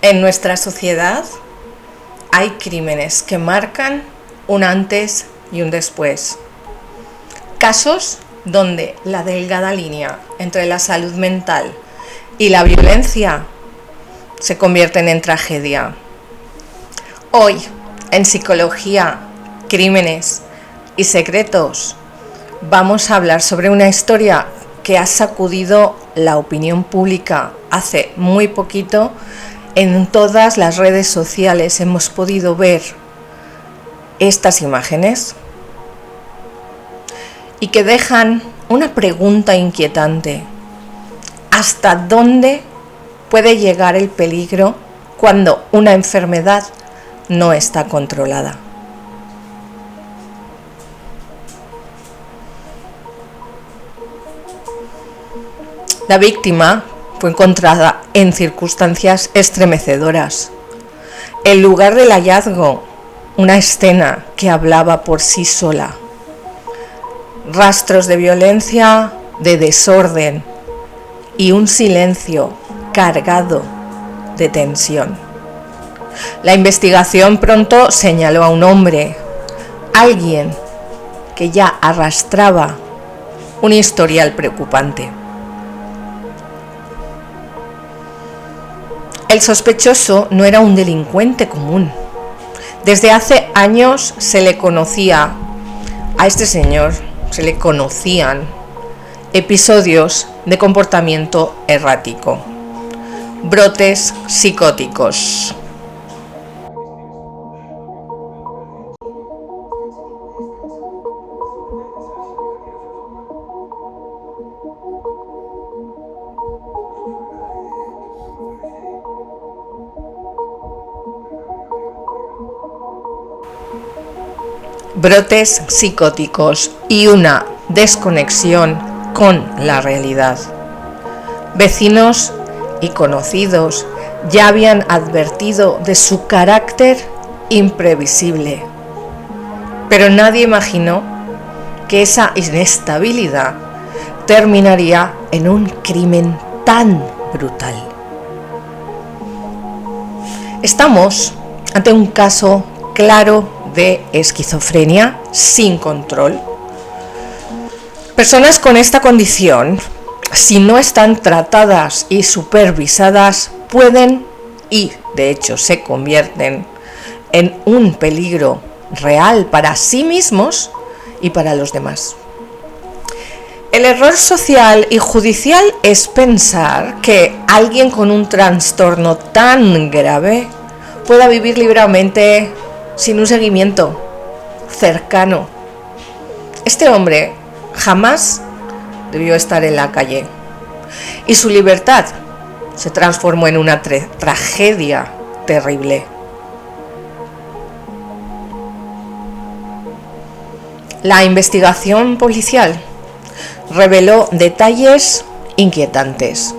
En nuestra sociedad hay crímenes que marcan un antes y un después. Casos donde la delgada línea entre la salud mental y la violencia se convierten en tragedia. Hoy, en Psicología, Crímenes y Secretos, vamos a hablar sobre una historia que ha sacudido la opinión pública hace muy poquito. En todas las redes sociales hemos podido ver estas imágenes y que dejan una pregunta inquietante. ¿Hasta dónde puede llegar el peligro cuando una enfermedad no está controlada? La víctima fue encontrada en circunstancias estremecedoras. El lugar del hallazgo, una escena que hablaba por sí sola. Rastros de violencia, de desorden y un silencio cargado de tensión. La investigación pronto señaló a un hombre, alguien que ya arrastraba un historial preocupante. El sospechoso no era un delincuente común. Desde hace años se le conocía a este señor, se le conocían episodios de comportamiento errático, brotes psicóticos. Brotes psicóticos y una desconexión con la realidad. Vecinos y conocidos ya habían advertido de su carácter imprevisible, pero nadie imaginó que esa inestabilidad terminaría en un crimen tan brutal. Estamos ante un caso claro de esquizofrenia sin control. Personas con esta condición, si no están tratadas y supervisadas, pueden y de hecho se convierten en un peligro real para sí mismos y para los demás. El error social y judicial es pensar que alguien con un trastorno tan grave pueda vivir libremente sin un seguimiento cercano. Este hombre jamás debió estar en la calle y su libertad se transformó en una tragedia terrible. La investigación policial reveló detalles inquietantes,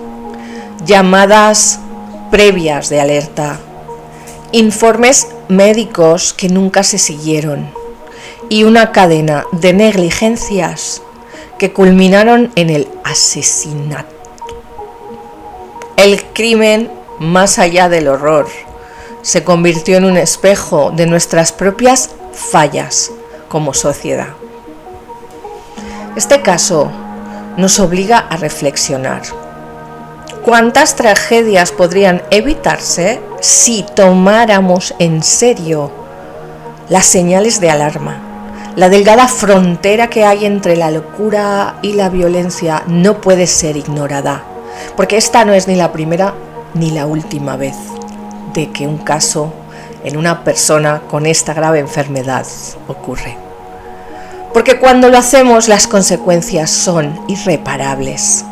llamadas previas de alerta, informes médicos que nunca se siguieron y una cadena de negligencias que culminaron en el asesinato. El crimen, más allá del horror, se convirtió en un espejo de nuestras propias fallas como sociedad. Este caso nos obliga a reflexionar. ¿Cuántas tragedias podrían evitarse si tomáramos en serio las señales de alarma? La delgada frontera que hay entre la locura y la violencia no puede ser ignorada, porque esta no es ni la primera ni la última vez de que un caso en una persona con esta grave enfermedad ocurre. Porque cuando lo hacemos, las consecuencias son irreparables.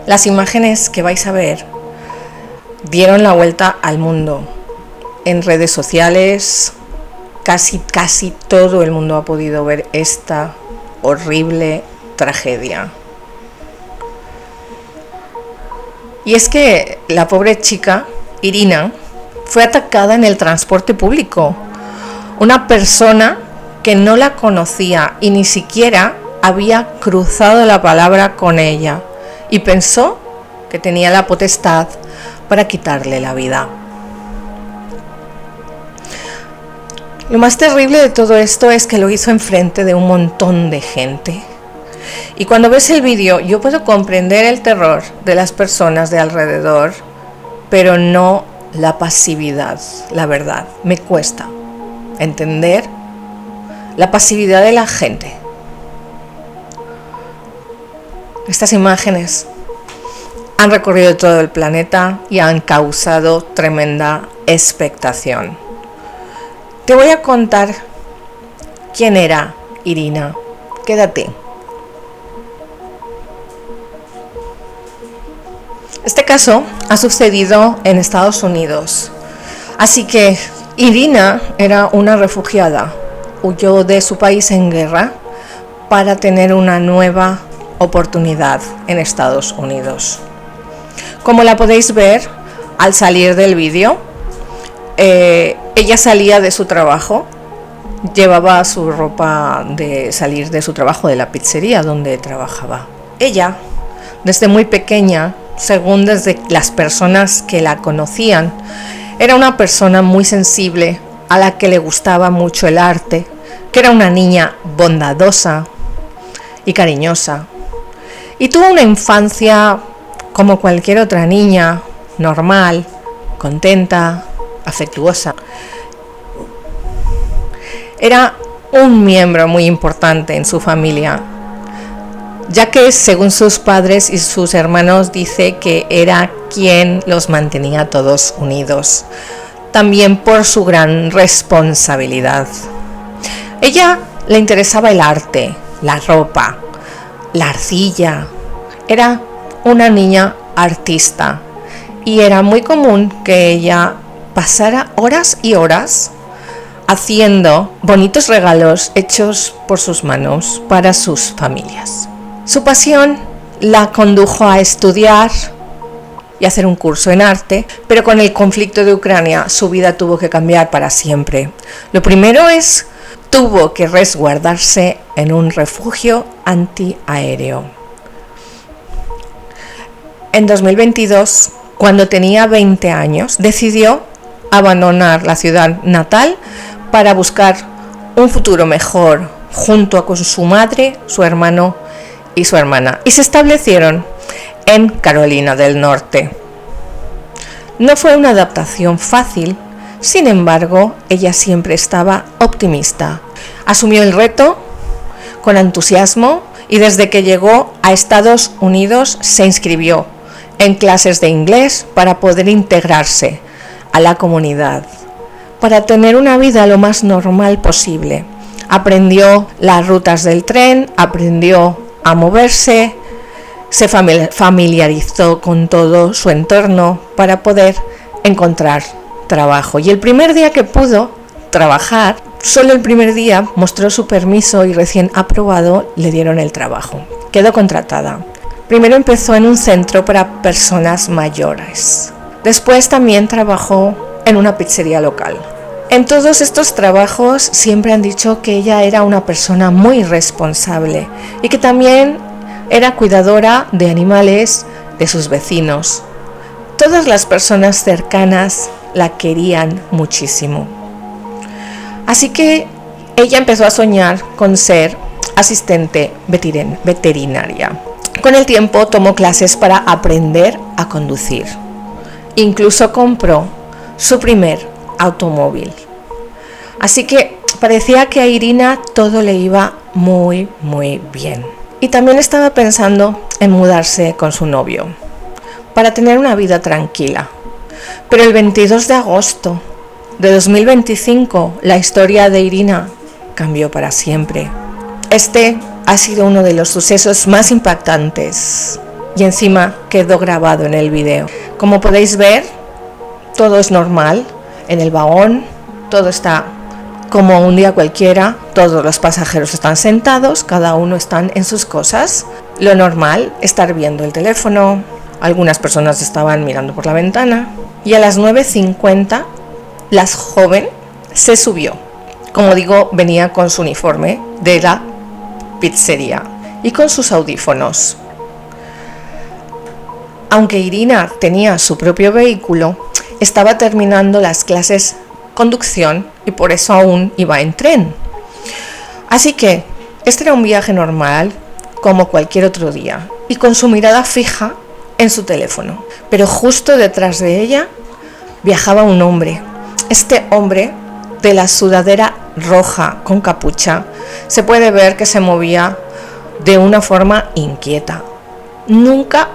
Las imágenes que vais a ver dieron la vuelta al mundo. En redes sociales, casi todo el mundo ha podido ver esta horrible tragedia. Y es que la pobre chica, Irina, fue atacada en el transporte público. Una persona que no la conocía y ni siquiera había cruzado la palabra con ella y pensó que tenía la potestad para quitarle la vida. Lo más terrible de todo esto es que lo hizo enfrente de un montón de gente. Y cuando ves el vídeo, yo puedo comprender el terror de las personas de alrededor, pero no la pasividad, la verdad. Me cuesta entender la pasividad de la gente. Estas imágenes han recorrido todo el planeta y han causado tremenda expectación. Te voy a contar quién era Irina. Quédate. Este caso ha sucedido en Estados Unidos. Así que Irina era una refugiada. Huyó de su país en guerra para tener una nueva oportunidad en Estados Unidos. Como la podéis ver al salir del vídeo, ella salía de su trabajo, llevaba su ropa de salir de su trabajo, de la pizzería donde trabajaba. Ella, desde muy pequeña, según desde las personas que la conocían, era una persona muy sensible, a la que le gustaba mucho el arte, que era una niña bondadosa y cariñosa. Y tuvo una infancia como cualquier otra niña, normal, contenta, afectuosa. Era un miembro muy importante en su familia, ya que según sus padres y sus hermanos dice que era quien los mantenía todos unidos, también por su gran responsabilidad. Ella le interesaba el arte, la ropa, la arcilla. Era una niña artista y era muy común que ella pasara horas y horas haciendo bonitos regalos hechos por sus manos para sus familias. Su pasión la condujo a estudiar y hacer un curso en arte, pero con el conflicto de Ucrania su vida tuvo que cambiar para siempre. Lo primero es, tuvo que resguardarse en un refugio antiaéreo. En 2022, cuando tenía 20 años, decidió abandonar la ciudad natal para buscar un futuro mejor junto con su madre, su hermano y su hermana, y se establecieron en Carolina del Norte. No fue una adaptación fácil, sin embargo, ella siempre estaba optimista. Asumió el reto con entusiasmo y desde que llegó a Estados Unidos se inscribió en clases de inglés para poder integrarse a la comunidad, para tener una vida lo más normal posible. Aprendió las rutas del tren, aprendió a moverse, se familiarizó con todo su entorno para poder encontrar trabajo. Y el primer día que pudo trabajar, solo el primer día mostró su permiso y recién aprobado le dieron el trabajo. Quedó contratada. Primero empezó en un centro para personas mayores. Después también trabajó en una pizzería local. En todos estos trabajos siempre han dicho que ella era una persona muy responsable y que también era cuidadora de animales de sus vecinos. Todas las personas cercanas la querían muchísimo. Así que ella empezó a soñar con ser asistente veterinaria. Con el tiempo tomó clases para aprender a conducir. Incluso compró su primer automóvil. Así que parecía que a Irina todo le iba muy bien. Y también estaba pensando en mudarse con su novio para tener una vida tranquila. Pero el 22 de agosto de 2025 la historia de Irina cambió para siempre. Este ha sido uno de los sucesos más impactantes y encima quedó grabado en el video. Como podéis ver, todo es normal en el vagón, todo está como un día cualquiera, todos los pasajeros están sentados, cada uno están en sus cosas. Lo normal, estar viendo el teléfono, algunas personas estaban mirando por la ventana y a las 9:50 la joven se subió. Como digo, venía con su uniforme de la pizzería y con sus audífonos. Aunque Irina tenía su propio vehículo, estaba terminando las clases conducción y por eso aún iba en tren. Así que este era un viaje normal como cualquier otro día y con su mirada fija en su teléfono. Pero justo detrás de ella viajaba un hombre. Este hombre, de la sudadera roja con capucha, se puede ver que se movía de una forma inquieta. Nunca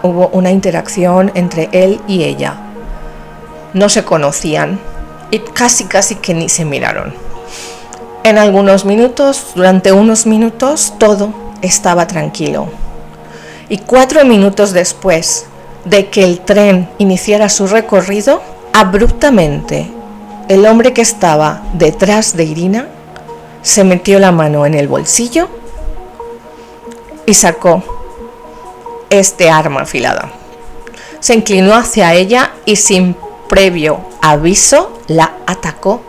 hubo una interacción entre él y ella. No se conocían y casi que ni se miraron. En algunos minutos, durante unos minutos, todo estaba tranquilo. Y 4 minutos después de que el tren iniciara su recorrido, abruptamente el hombre que estaba detrás de Irina se metió la mano en el bolsillo y sacó este arma afilada. Se inclinó hacia ella y sin previo aviso la atacó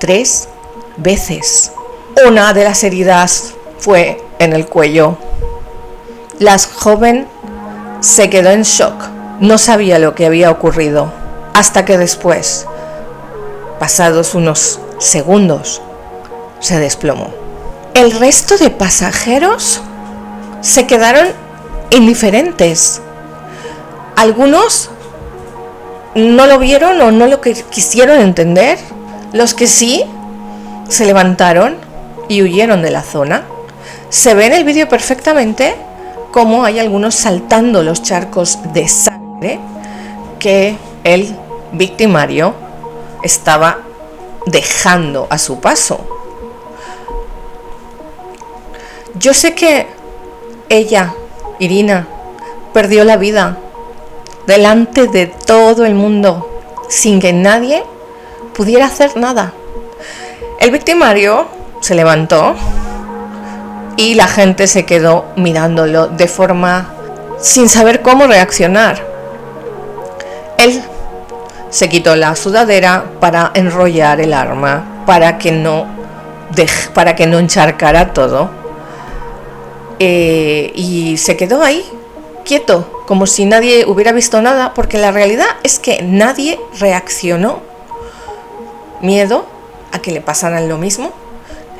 3 veces. Una de las heridas fue en el cuello. La joven se quedó en shock. No sabía lo que había ocurrido hasta que después, pasados unos segundos, se desplomó. El resto de pasajeros se quedaron indiferentes. Algunos no lo vieron o no lo quisieron entender. Los que sí, se levantaron y huyeron de la zona. Se ve en el vídeo perfectamente cómo hay algunos saltando los charcos de sangre que el victimario estaba dejando a su paso. Yo sé que ella, Irina, perdió la vida delante de todo el mundo sin que nadie pudiera hacer nada. El victimario se levantó y la gente se quedó mirándolo de forma sin saber cómo reaccionar. Él se quitó la sudadera para enrollar el arma, para que no encharcara todo, y se quedó ahí, quieto, como si nadie hubiera visto nada, porque la realidad es que nadie reaccionó. Miedo a que le pasaran lo mismo.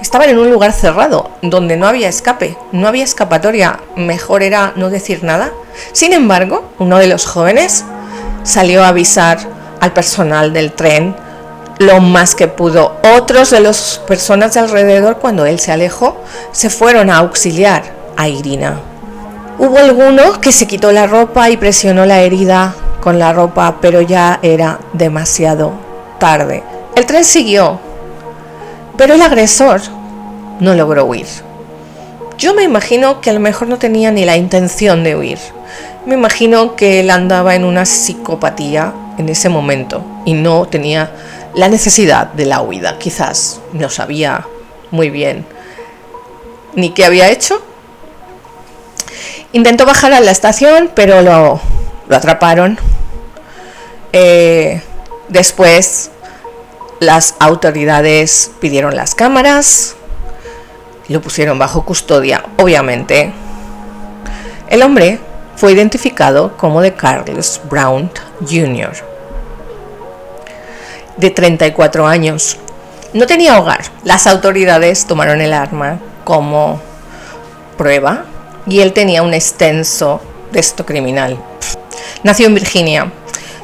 Estaban en un lugar cerrado, donde no había escape, no había escapatoria, mejor era no decir nada. Sin embargo, uno de los jóvenes salió a avisar al personal del tren lo más que pudo. Otros de las personas de alrededor, cuando él se alejó, se fueron a auxiliar a Irina. Hubo alguno que se quitó la ropa y presionó la herida con la ropa, pero ya era demasiado tarde. El tren siguió, pero el agresor no logró huir. Yo me imagino que a lo mejor no tenía ni la intención de huir. Me imagino que él andaba en una psicopatía en ese momento y no tenía la necesidad de la huida. Quizás no sabía muy bien ni qué había hecho. Intentó bajar a la estación, pero lo atraparon. Después las autoridades pidieron las cámaras, lo pusieron bajo custodia. Obviamente, el hombre fue identificado como de Carlos Brown Jr., de 34 años. No tenía hogar. Las autoridades tomaron el arma como prueba y él tenía un extenso texto criminal. Nació en Virginia.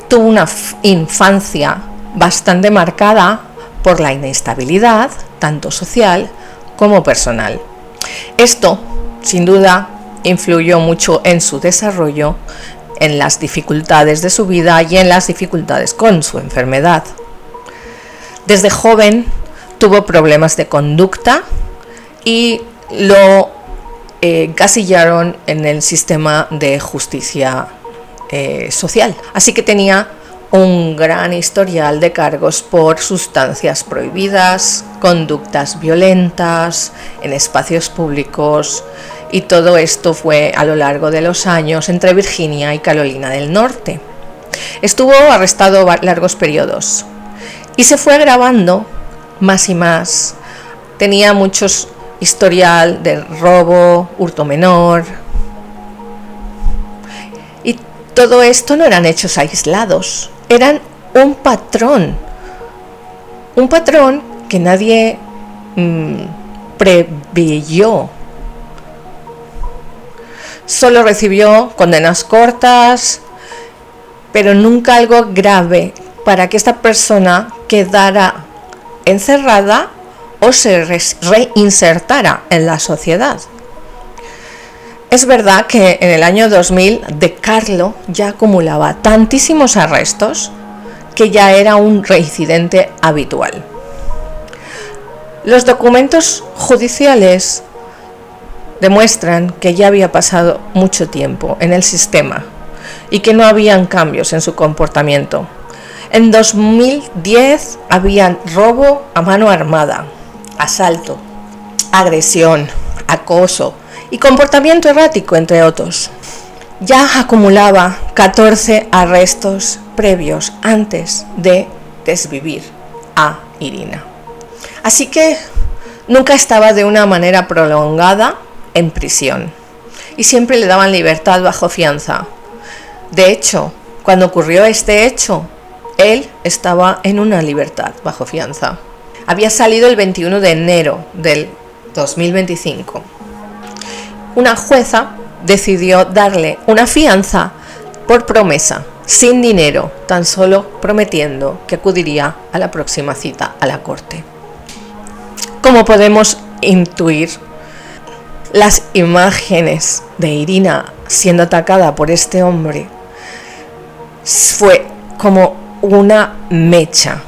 Tuvo una infancia bastante marcada por la inestabilidad, tanto social como personal. Esto, sin duda, influyó mucho en su desarrollo, en las dificultades de su vida y en las dificultades con su enfermedad. Desde joven tuvo problemas de conducta y lo encasillaron en el sistema de justicia social. Así que tenía un gran historial de cargos por sustancias prohibidas, conductas violentas en espacios públicos, y todo esto fue a lo largo de los años entre Virginia y Carolina del Norte. Estuvo arrestado largos periodos y se fue agravando más y más. Tenía muchos historial de robo, hurto menor, y todo esto no eran hechos aislados, eran un patrón Un patrón que nadie preveyó. Solo recibió condenas cortas, pero nunca algo grave para que esta persona quedara encerrada o se reinsertara en la sociedad. Es verdad que en el año 2000 De Carlo ya acumulaba tantísimos arrestos que ya era un reincidente habitual. Los documentos judiciales demuestran que ya había pasado mucho tiempo en el sistema y que no habían cambios en su comportamiento. En 2010 habían robo a mano armada, asalto, agresión, acoso y comportamiento errático, entre otros. Ya acumulaba 14 arrestos previos antes de desvivir a Irina. Así que nunca estaba de una manera prolongada en prisión y siempre le daban libertad bajo fianza. De hecho, cuando ocurrió este hecho, él estaba en una libertad bajo fianza. Había salido el 21 de enero del 2025. Una jueza decidió darle una fianza por promesa, sin dinero, tan solo prometiendo que acudiría a la próxima cita a la corte. Como podemos intuir, las imágenes de Irina siendo atacada por este hombre fue como una mecha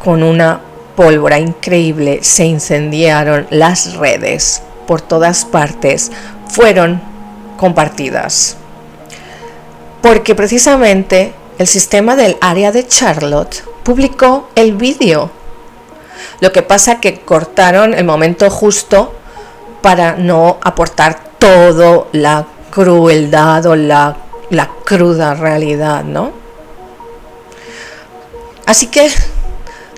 con una pólvora increíble. Se incendiaron las redes por todas partes, fueron compartidas porque precisamente el sistema del área de Charlotte publicó el vídeo. Lo que pasa que cortaron el momento justo para no aportar toda la crueldad o la cruda realidad, ¿no? Así que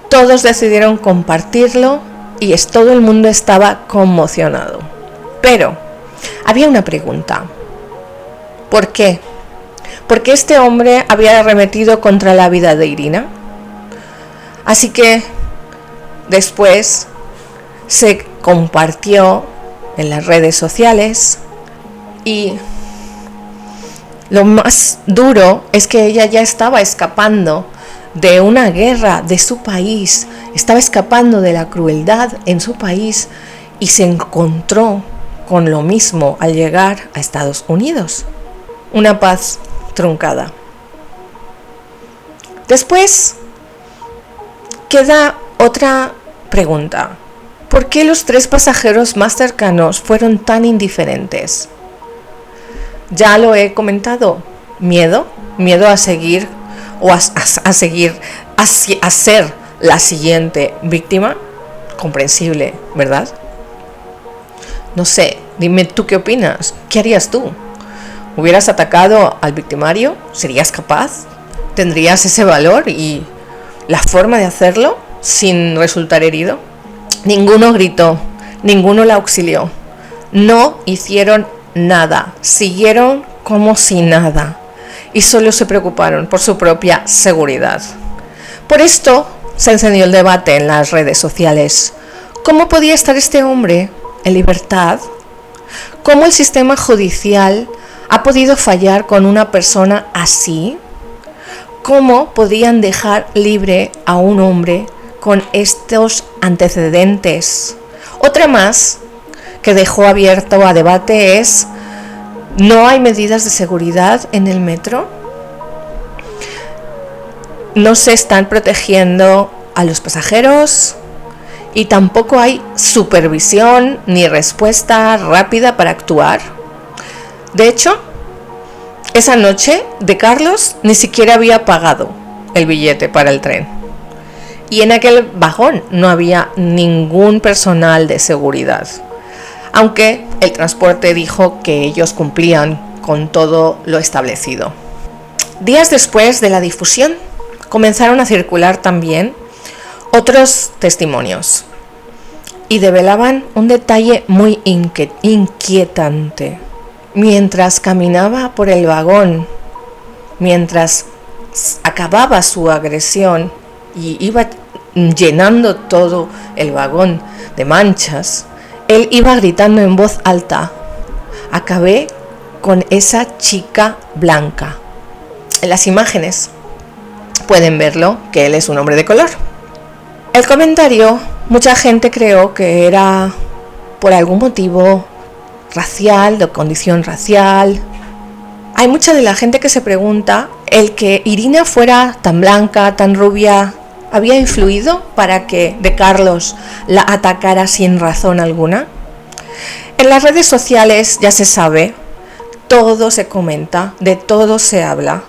todos decidieron compartirlo y todo el mundo estaba conmocionado. Pero había una pregunta. ¿Por qué? ¿Por qué este hombre había arremetido contra la vida de Irina? Así que después se compartió en las redes sociales y lo más duro es que ella ya estaba escapando de una guerra de su país, estaba escapando de la crueldad en su país y se encontró con lo mismo al llegar a Estados Unidos. Una paz truncada. Después queda otra pregunta. ¿Por qué los 3 pasajeros más cercanos fueron tan indiferentes? Ya lo he comentado. Miedo a seguir o a ser la siguiente víctima. Comprensible, ¿verdad? No sé, dime tú qué opinas. ¿Qué harías tú? ¿Hubieras atacado al victimario? ¿Serías capaz? ¿Tendrías ese valor y la forma de hacerlo sin resultar herido? Ninguno gritó, ninguno la auxilió. No hicieron nada, siguieron como si nada y solo se preocuparon por su propia seguridad. Por esto se encendió el debate en las redes sociales. ¿Cómo podía estar este hombre en libertad? ¿Cómo el sistema judicial ha podido fallar con una persona así? ¿Cómo podían dejar libre a un hombre con estos antecedentes? Otra más que dejó abierto a debate es: ¿no hay medidas de seguridad en el metro? ¿No se están protegiendo a los pasajeros? Y tampoco hay supervisión ni respuesta rápida para actuar. De hecho, esa noche De Carlos ni siquiera había pagado el billete para el tren. Y en aquel vagón no había ningún personal de seguridad, aunque el transporte dijo que ellos cumplían con todo lo establecido. Días después de la difusión, comenzaron a circular también otros testimonios y develaban un detalle muy inquietante. Mientras caminaba por el vagón, mientras acababa su agresión y iba llenando todo el vagón de manchas, él iba gritando en voz alta: acabé con esa chica blanca. En las imágenes pueden verlo, que él es un hombre de color. El comentario, mucha gente creó que era por algún motivo racial, de condición racial. Hay mucha de la gente que se pregunta, ¿el que Irina fuera tan blanca, tan rubia, había influido para que De Carlos la atacara sin razón alguna? En las redes sociales ya se sabe, todo se comenta, de todo se habla,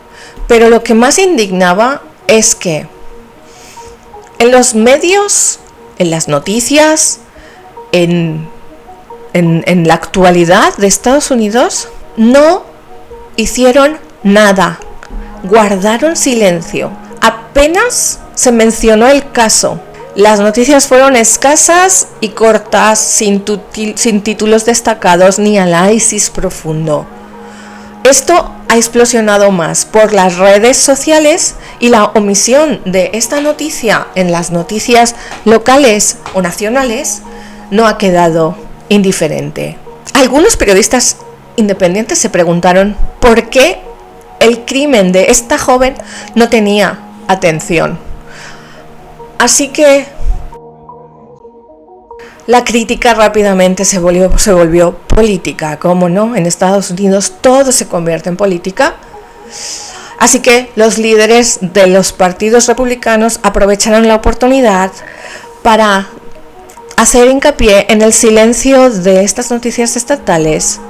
pero lo que más indignaba es que en los medios, en las noticias, en la actualidad de Estados Unidos, no hicieron nada, guardaron silencio, apenas se mencionó el caso. Las noticias fueron escasas y cortas, sin títulos destacados ni análisis profundo. Esto ha explosionado más por las redes sociales, y la omisión de esta noticia en las noticias locales o nacionales no ha quedado indiferente. Algunos periodistas independientes se preguntaron por qué el crimen de esta joven no tenía atención. Así que la crítica rápidamente se volvió política. ¿Cómo no? En Estados Unidos todo se convierte en política. Así que los líderes de los partidos republicanos aprovecharon la oportunidad para hacer hincapié en el silencio de estas noticias estatales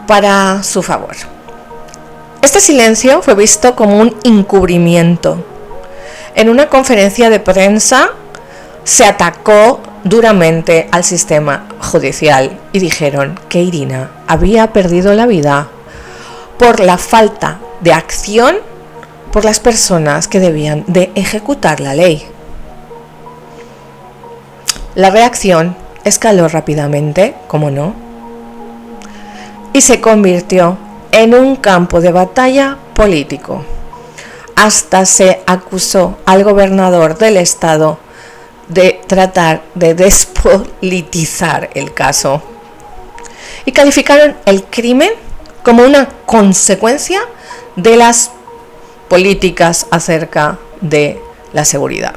para su favor. Este silencio fue visto como un encubrimiento. En una conferencia de prensa se atacó duramente al sistema judicial y dijeron que Irina había perdido la vida por la falta de acción por las personas que debían de ejecutar la ley. La reacción escaló rápidamente, como no, y se convirtió en un campo de batalla político. Hasta se acusó al gobernador del estado de tratar de despolitizar el caso. Y calificaron el crimen como una consecuencia de las políticas acerca de la seguridad.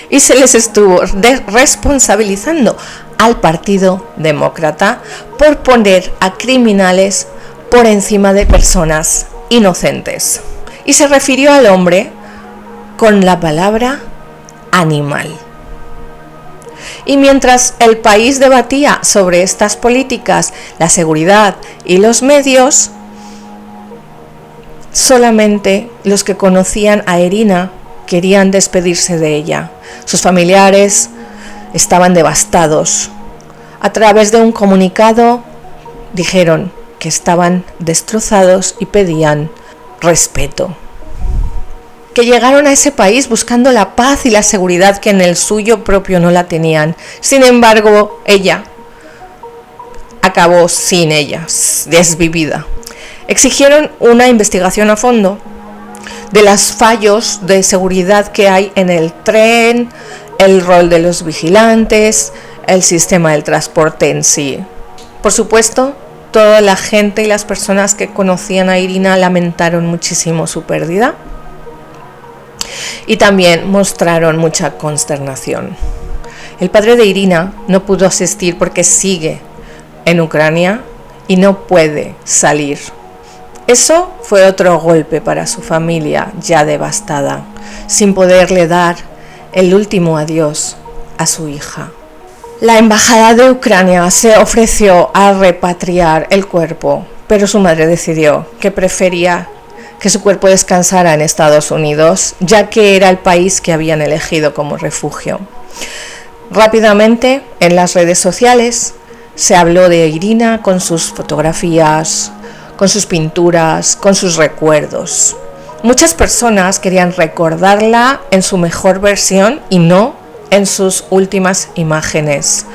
Y se les estuvo responsabilizando al Partido Demócrata por poner a criminales por encima de personas inocentes. Y se refirió al hombre con la palabra animal. Y mientras el país debatía sobre estas políticas, la seguridad y los medios, solamente los que conocían a Irina querían despedirse de ella. Sus familiares estaban devastados. A través de un comunicado dijeron que estaban destrozados y pedían respeto. Que llegaron a ese país buscando la paz y la seguridad que en el suyo propio no la tenían. Sin embargo, ella acabó sin ellas, desvivida. Exigieron una investigación a fondo de los fallos de seguridad que hay en el tren, el rol de los vigilantes, el sistema del transporte en sí. Por supuesto, toda la gente y las personas que conocían a Irina lamentaron muchísimo su pérdida y también mostraron mucha consternación. El padre de Irina no pudo asistir porque sigue en Ucrania y no puede salir. Eso fue otro golpe para su familia ya devastada, sin poderle dar el último adiós a su hija. La embajada de Ucrania se ofreció a repatriar el cuerpo, pero su madre decidió que prefería que su cuerpo descansara en Estados Unidos, ya que era el país que habían elegido como refugio. Rápidamente, en las redes sociales, se habló de Irina con sus fotografías, con sus pinturas, con sus recuerdos. Muchas personas querían recordarla en su mejor versión y no en sus últimas imágenes.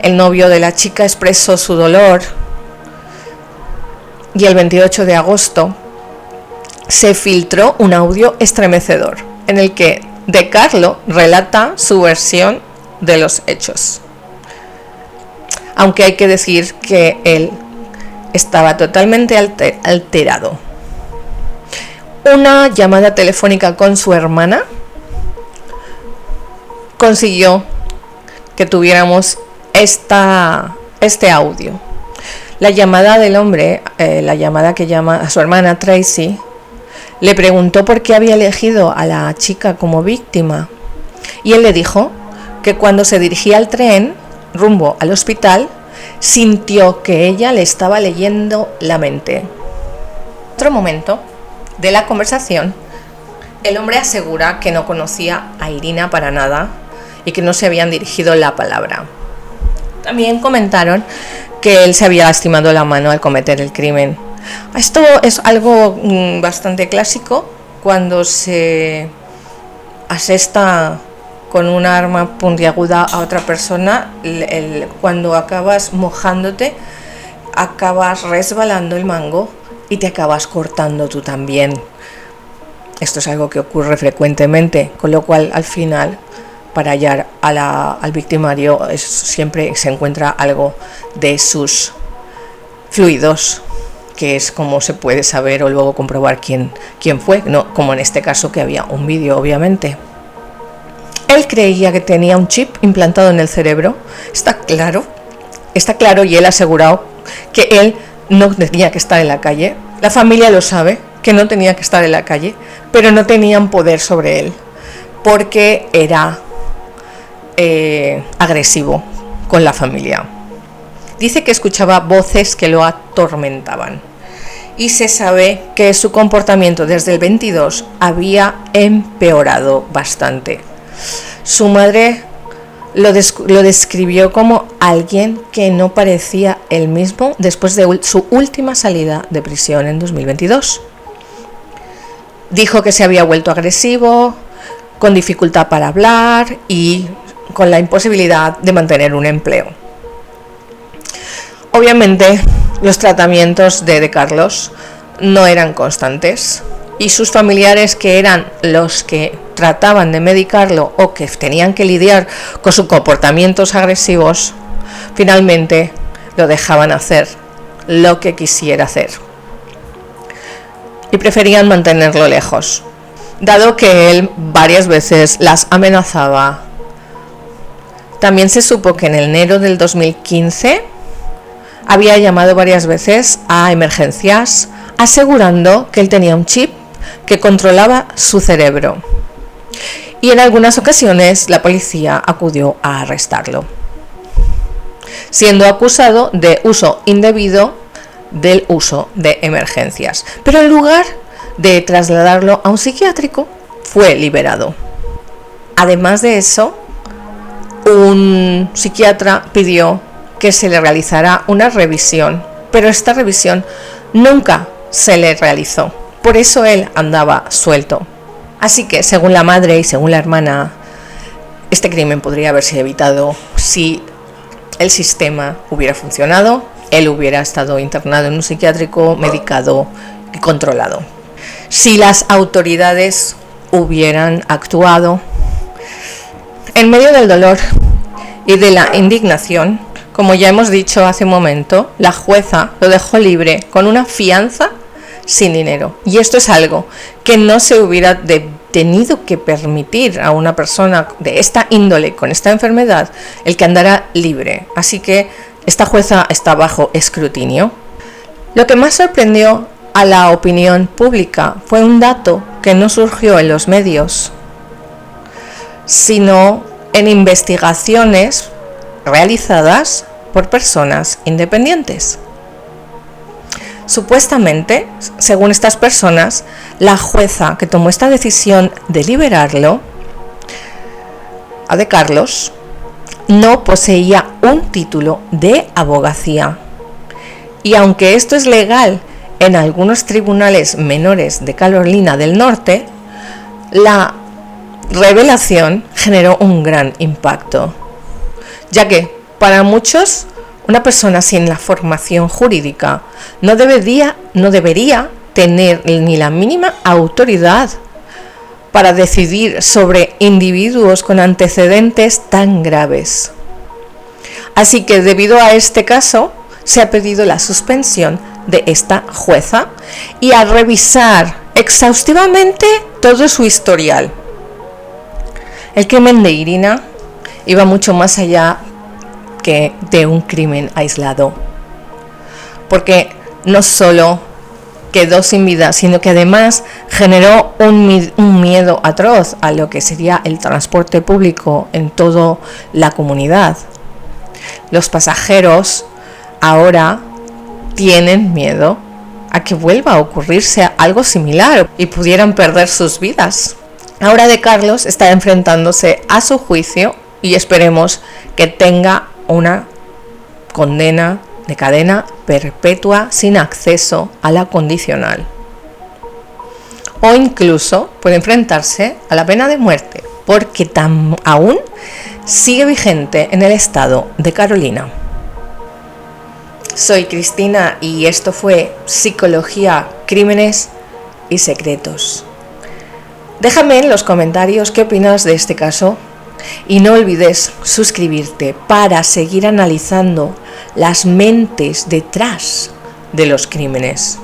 El novio de la chica expresó su dolor y el 28 de agosto se filtró un audio estremecedor en el que De Carlo relata su versión de los hechos, aunque hay que decir que él estaba totalmente alterado. Una llamada telefónica con su hermana consiguió que tuviéramos este audio. La llamada del hombre, la llamada que llama a su hermana Tracy, le preguntó por qué había elegido a la chica como víctima, y él le dijo que cuando se dirigía al tren rumbo al hospital sintió que ella le estaba leyendo la mente. En otro momento de la conversación, el hombre asegura que no conocía a Irina para nada y que no se habían dirigido la palabra. También comentaron que él se había lastimado la mano al cometer el crimen. Esto es algo bastante clásico cuando se asesta con una arma puntiaguda a otra persona. Cuando acabas mojándote, acabas resbalando el mango y te acabas cortando tú también. Esto es algo que ocurre frecuentemente, con lo cual al final, para hallar al victimario, siempre se encuentra algo de sus fluidos, que es como se puede saber o luego comprobar quién fue, no como en este caso, que había un vídeo, obviamente. Él creía que tenía un chip implantado en el cerebro, está claro, y él ha asegurado que él no tenía que estar en la calle. La familia lo sabe, que no tenía que estar en la calle, pero no tenían poder sobre él, porque era agresivo con la familia. Dice que escuchaba voces que lo atormentaban, y se sabe que su comportamiento desde el 22 había empeorado bastante. Su madre lo describió como alguien que no parecía él mismo después de su última salida de prisión en 2022. Dijo que se había vuelto agresivo, con dificultad para hablar y con la imposibilidad de mantener un empleo. Obviamente, los tratamientos de Carlos no eran constantes, y sus familiares, que eran los que trataban de medicarlo o que tenían que lidiar con sus comportamientos agresivos, finalmente lo dejaban hacer lo que quisiera hacer y preferían mantenerlo lejos, dado que él varias veces las amenazaba. También se supo que en enero del 2015 había llamado varias veces a emergencias asegurando que él tenía un chip que controlaba su cerebro, y en algunas ocasiones la policía acudió a arrestarlo, siendo acusado de uso indebido del uso de emergencias, pero en lugar de trasladarlo a un psiquiátrico, fue liberado. Además de eso, un psiquiatra pidió que se le realizara una revisión, pero esta revisión nunca se le realizó. Por eso él andaba suelto. Así que, según la madre y según la hermana, este crimen podría haberse evitado si el sistema hubiera funcionado, él hubiera estado internado en un psiquiátrico, medicado y controlado. Si las autoridades hubieran actuado. En medio del dolor y de la indignación, como ya hemos dicho hace un momento, la jueza lo dejó libre con una fianza sin dinero. Y esto es algo que no se hubiera tenido que permitir a una persona de esta índole, con esta enfermedad, el que andara libre. Así que esta jueza está bajo escrutinio. Lo que más sorprendió a la opinión pública fue un dato que no surgió en los medios, sino en investigaciones realizadas por personas independientes. Supuestamente, según estas personas, la jueza que tomó esta decisión de liberarlo, a de Carlos, no poseía un título de abogacía. Y aunque esto es legal en algunos tribunales menores de Carolina del Norte, la revelación generó un gran impacto, ya que para muchos una persona sin la formación jurídica no debería tener ni la mínima autoridad para decidir sobre individuos con antecedentes tan graves. Así que debido a este caso, se ha pedido la suspensión de esta jueza y a revisar exhaustivamente todo su historial. El crimen de Irina iba mucho más allá que de un crimen aislado, porque no solo quedó sin vida, sino que además generó un miedo atroz a lo que sería el transporte público en toda la comunidad. Los pasajeros ahora tienen miedo a que vuelva a ocurrirse algo similar y pudieran perder sus vidas. Ahora de Carlos está enfrentándose a su juicio y esperemos que tenga una condena de cadena perpetua sin acceso a la condicional. O incluso puede enfrentarse a la pena de muerte, porque aún sigue vigente en el estado de Carolina. Soy Cristina y esto fue Psicología, Crímenes y Secretos. Déjame en los comentarios qué opinas de este caso y no olvides suscribirte para seguir analizando las mentes detrás de los crímenes.